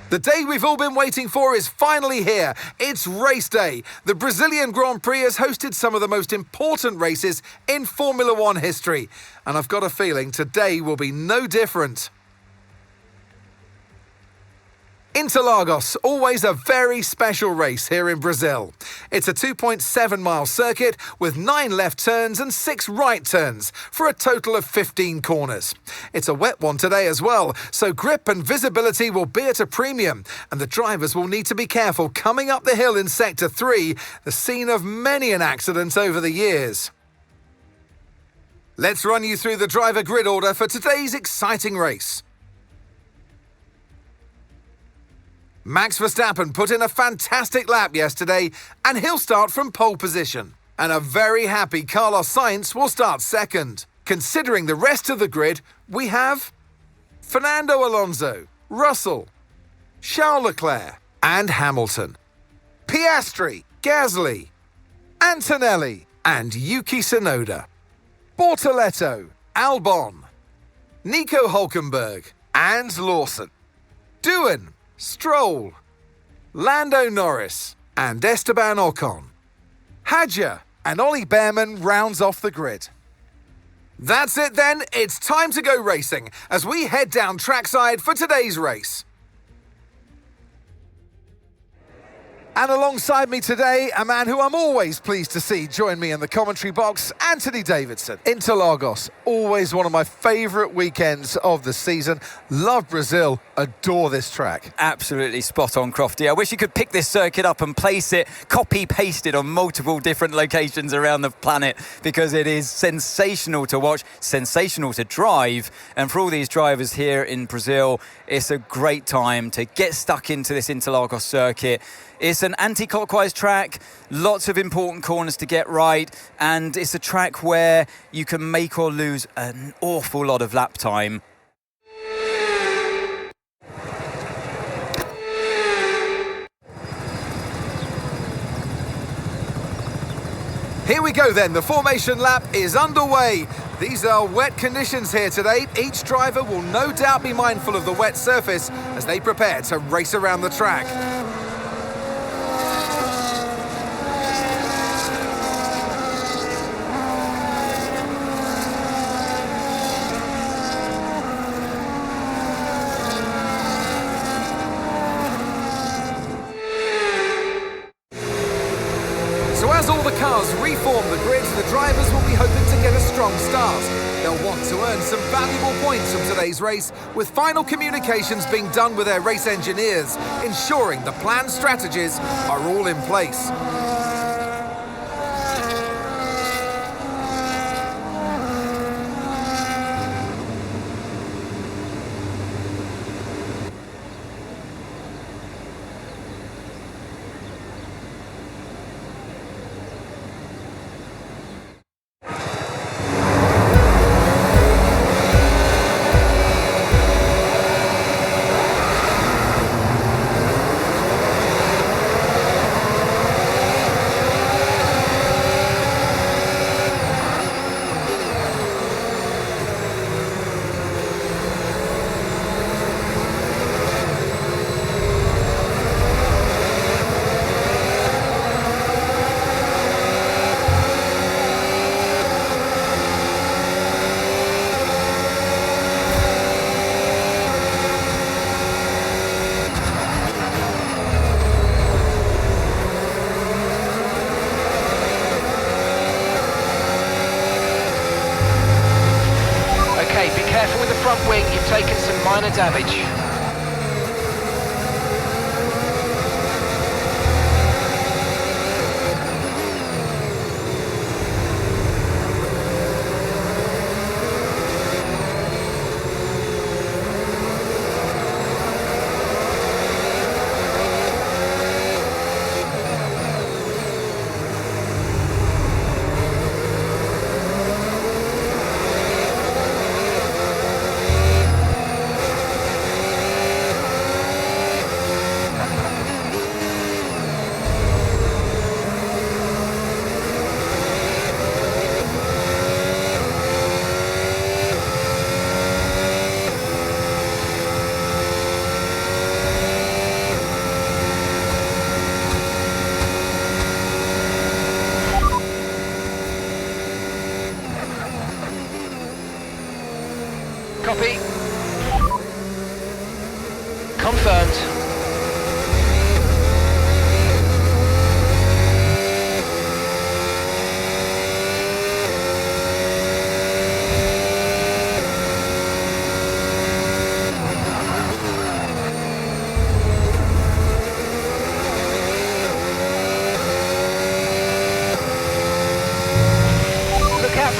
The day we've all been waiting for is finally here. It's race day. The Brazilian Grand Prix has hosted some of the most important races in Formula One history. And I've got a feeling today will be no different. Interlagos, always a very special race here in Brazil. It's a 2.7-mile circuit with 9 left turns and 6 right turns for a total of 15 corners. It's a wet one today as well, so grip and visibility will be at a premium, and the drivers will need to be careful coming up the hill in Sector 3, the scene of many an accident over the years. Let's run you through the driver grid order for today's exciting race. Max Verstappen put in a fantastic lap yesterday, and he'll start from pole position. And a very happy Carlos Sainz will start second. Considering the rest of the grid, we have Fernando Alonso, Russell, Charles Leclerc and Hamilton, Piastri, Gasly, Antonelli and Yuki Tsunoda, Bortoleto, Albon, Nico Hülkenberg and Lawson, Doohan, Stroll, Lando Norris and Esteban Ocon. Hadjar and Ollie Behrman rounds off the grid. That's it then, it's time to go racing as we head down trackside for today's race. And alongside me today, a man who I'm always pleased to see join me in the commentary box, Anthony Davidson. Interlagos, always one of my favourite weekends of the season. Love Brazil, adore this track. Absolutely spot on, Crofty. I wish you could pick this circuit up and place it, copy-pasted on multiple different locations around the planet, because it is sensational to watch, sensational to drive. And for all these drivers here in Brazil, it's a great time to get stuck into this Interlagos circuit. It's an anti-clockwise track, lots of important corners to get right, and it's a track where you can make or lose an awful lot of lap time. Here we go then, the formation lap is underway. These are wet conditions here today. Each driver will no doubt be mindful of the wet surface as they prepare to race around the track. So as all the cars reform the grids, the drivers will be hoping to get a strong start. They'll want to earn some valuable points from today's race, with final communications being done with their race engineers, ensuring the planned strategies are all in place. Careful with the front wing, you've taken some minor damage.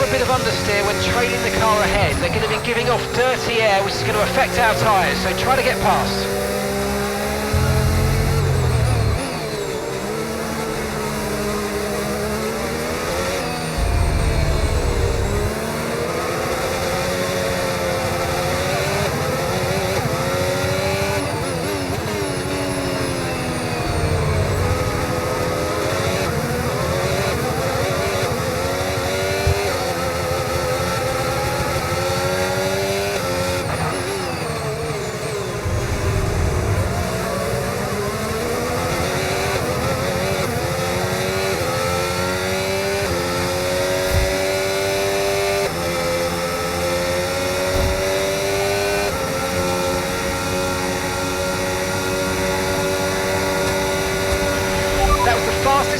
a bit of understeer when trailing the car ahead. They're going to be giving off dirty air, which is going to affect our tyres, so try to get past.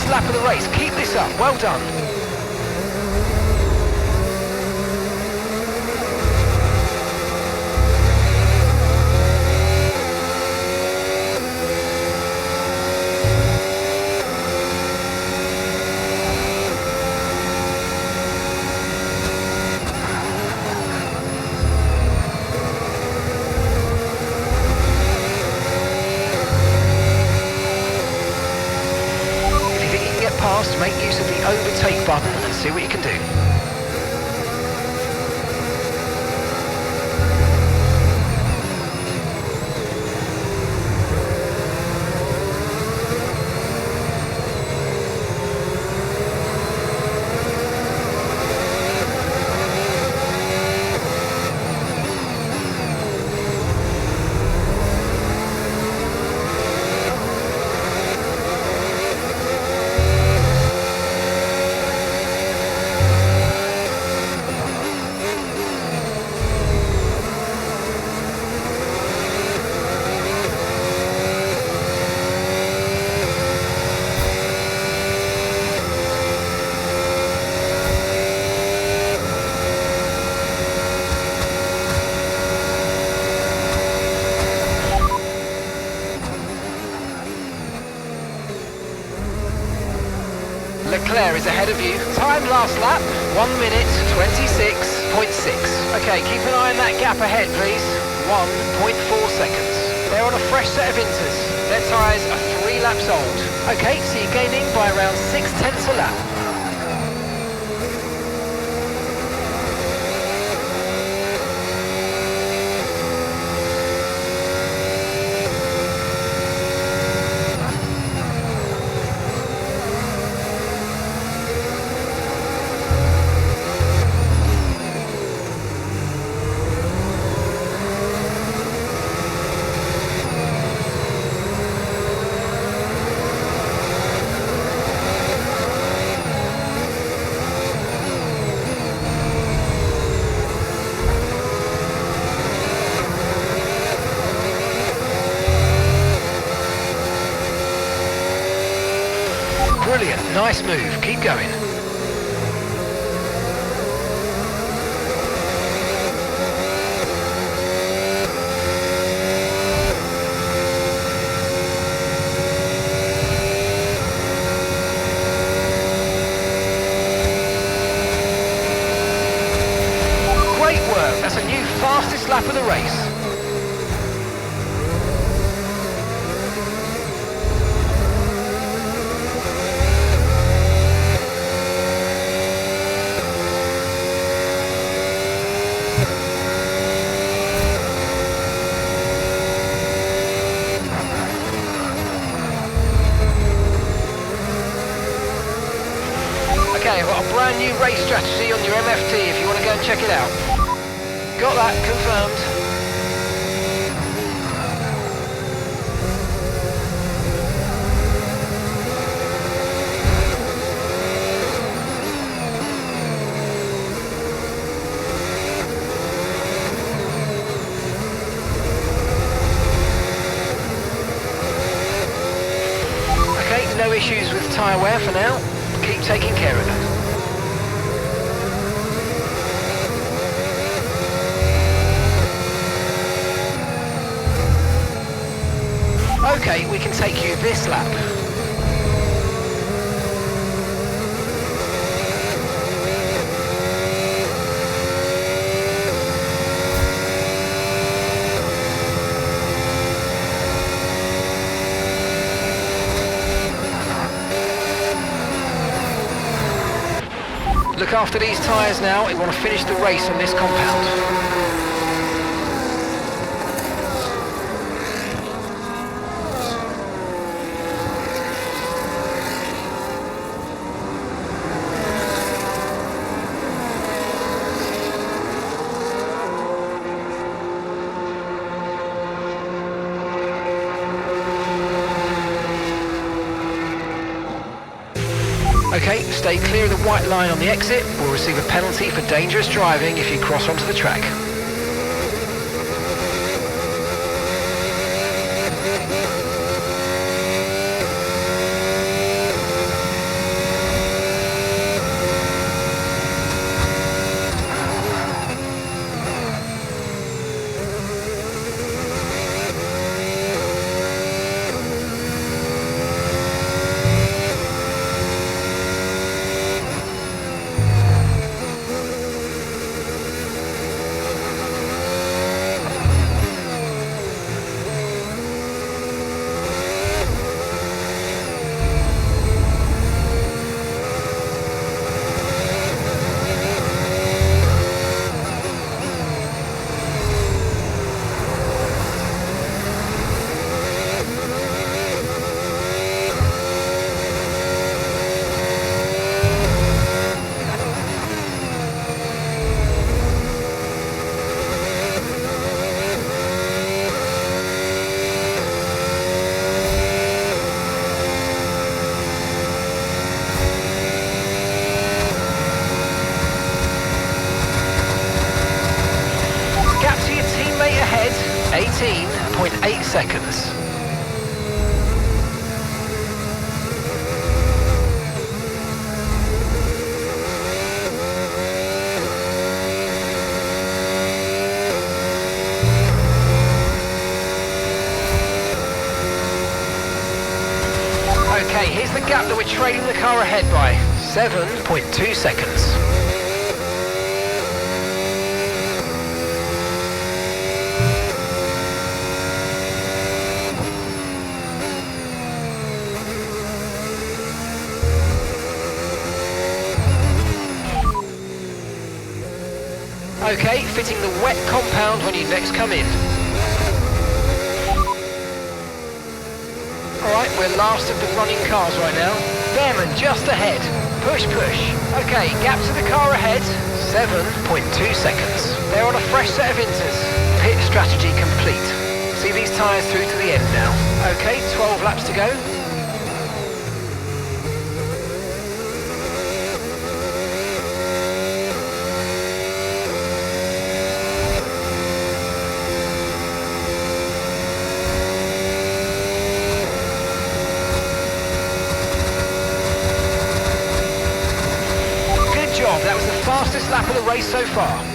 Lap of the race. Keep this up. Well done. Make use of the overtake button and see what you can do. Leclerc is ahead of you. Time last lap, 1 minute 26.6. Okay, keep an eye on that gap ahead, please. 1.4 seconds. They're on a fresh set of inters. Their tyres are 3 laps old. Okay, so you're gaining by around 6/10 a lap. Brilliant, nice move, keep going. Great work, that's a new fastest lap of the race. Okay, I've got a brand new race strategy on your MFT if you want to go and check it out. Got that confirmed. Okay, no issues with tyre wear for now. Keep taking care of it. Okay, we can take you this lap. Look after these tyres now. We want to finish the race on this compound. Okay, stay clear of the white line on the exit. We'll receive a penalty for dangerous driving if you cross onto the track. Gap to your teammate ahead, 18.8 seconds. Okay, here's the gap that we're trailing the car ahead by, 7.2 seconds. Okay, fitting the wet compound when you next come in. Alright, we're last of the running cars right now. Behrman just ahead. Push, push. Okay, gap to the car ahead, 7.2 seconds. They're on a fresh set of inters. Pit strategy complete. See these tyres through to the end now. Okay, 12 laps to go. That was the fastest lap of the race so far.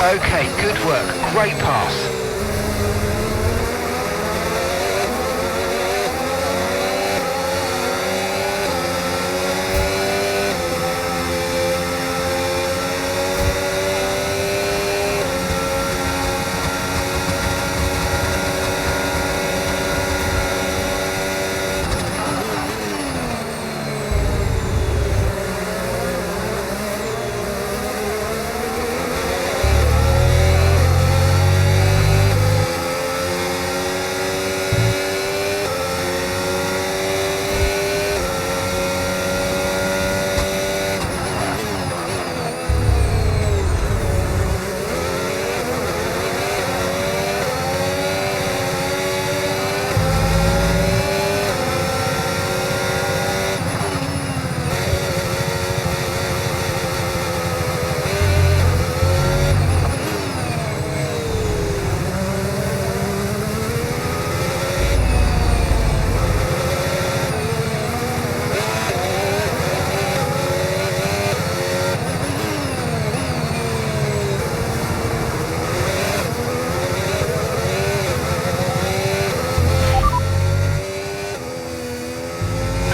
Okay, good work. Great pass.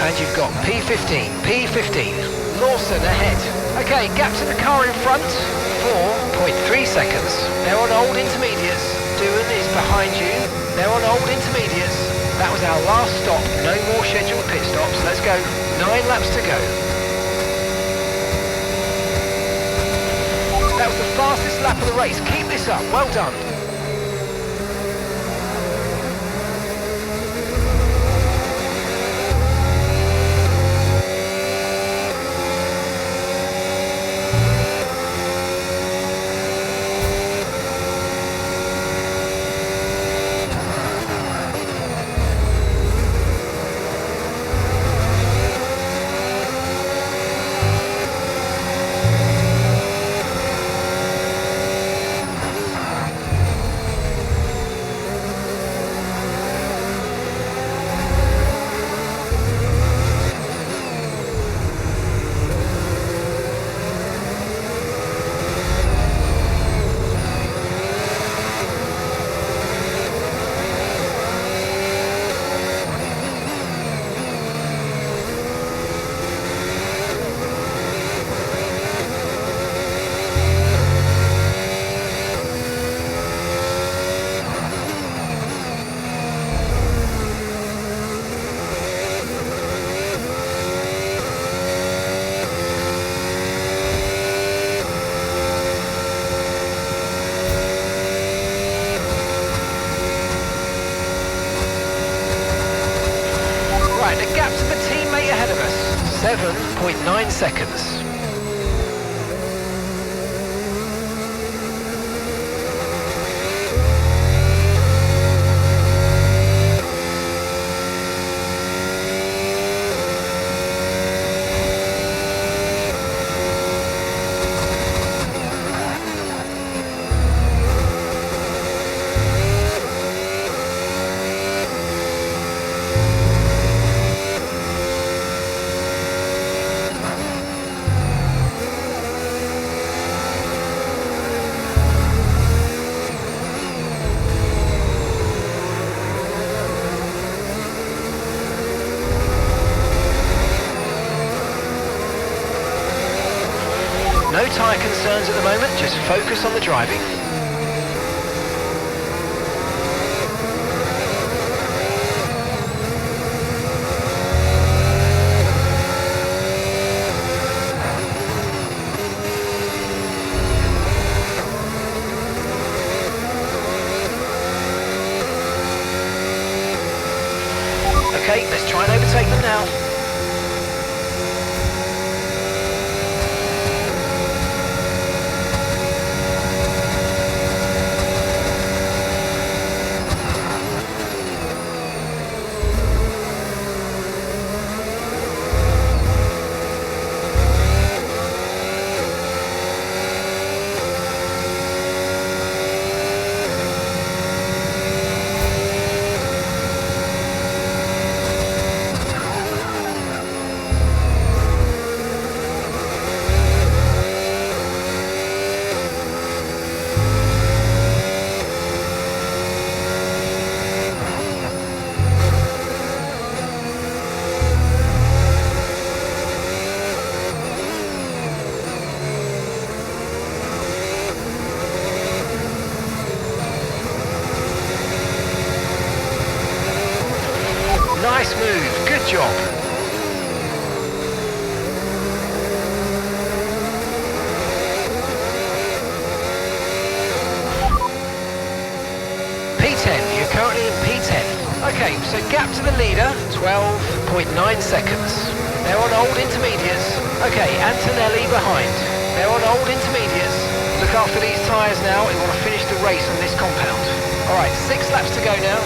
And you've got P15, Lawson ahead. Okay, gap to the car in front, 4.3 seconds. They're on old intermediates. Doohan is behind you. They're on old intermediates. That was our last stop. No more scheduled pit stops. Let's go. 9 laps to go. That was the fastest lap of the race. Keep this up. Well done. Right, the gap to the teammate ahead of us, 7.9 seconds. No tyre concerns at the moment, just focus on the driving. Okay, let's try and overtake them now. job. P10, you're currently in P10. Okay, so gap to the leader, 12.9 seconds. They're on old intermediates. Okay, Antonelli behind. They're on old intermediates. Look after these tyres now. We want to finish the race on this compound. All right, 6 laps to go now.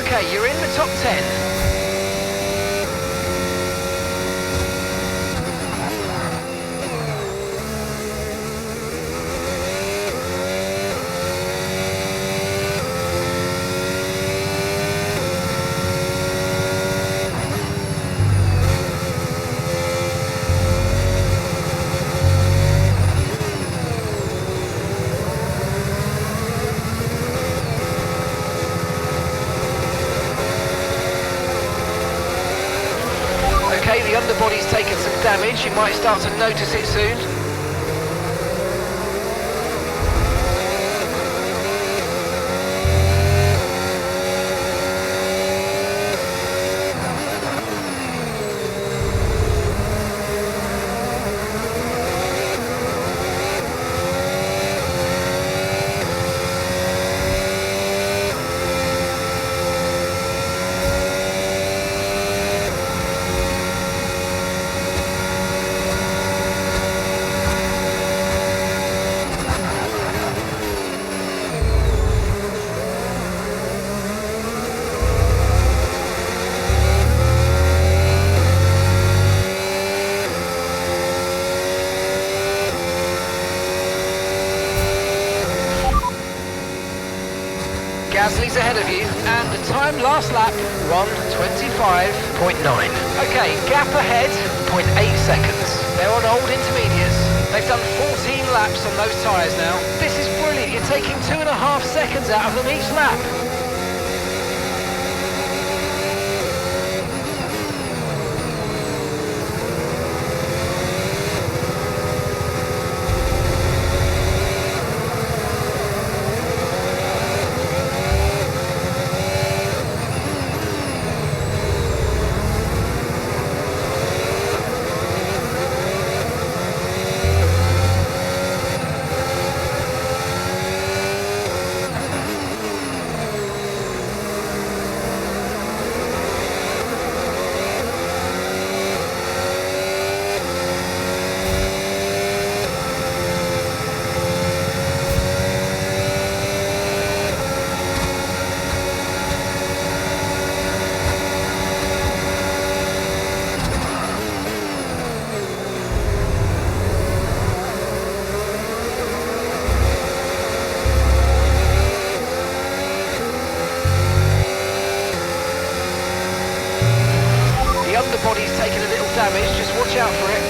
Okay, you're in the top 10. Okay, the underbody's taken some damage. You might start to notice it soon. Gasly's ahead of you, and the time last lap, 1:25.9. Okay, gap ahead, 0.8 seconds. They're on old intermediates. They've done 14 laps on those tyres now. This is brilliant. You're taking 2.5 seconds out of them each lap. Body's taken a little damage, just watch out for it.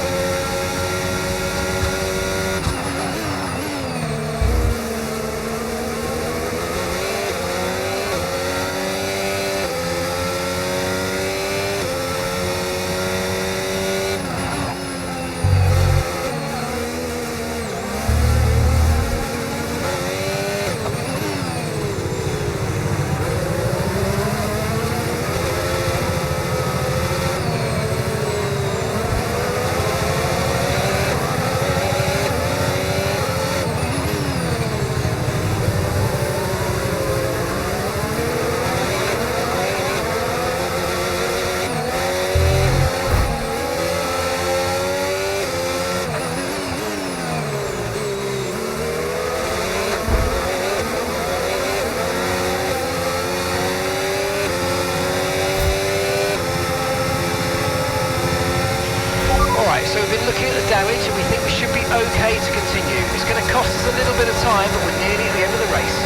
So we've been looking at the damage and we think we should be okay to continue. It's going to cost us a little bit of time, but we're nearly at the end of the race.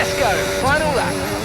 Let's go, final lap.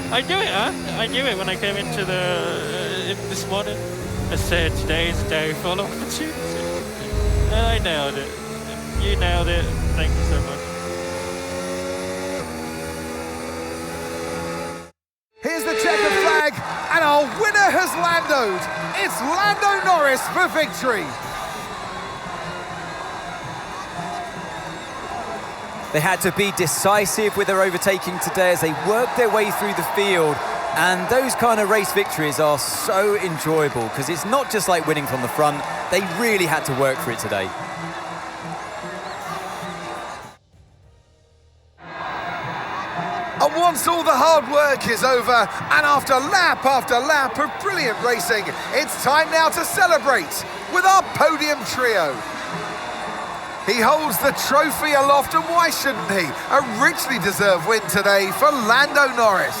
I knew it, huh? I knew it when I came into this morning. I said today's a day full of opportunity. And I nailed it. You nailed it. Thank you so much. Here's the checkered flag, and our winner has landoed. It's Lando Norris for victory. They had to be decisive with their overtaking today as they worked their way through the field. And those kind of race victories are so enjoyable because it's not just like winning from the front. They really had to work for it today. And once all the hard work is over, and after lap of brilliant racing, it's time now to celebrate with our podium trio. He holds the trophy aloft, and why shouldn't he? A richly deserved win today for Lando Norris.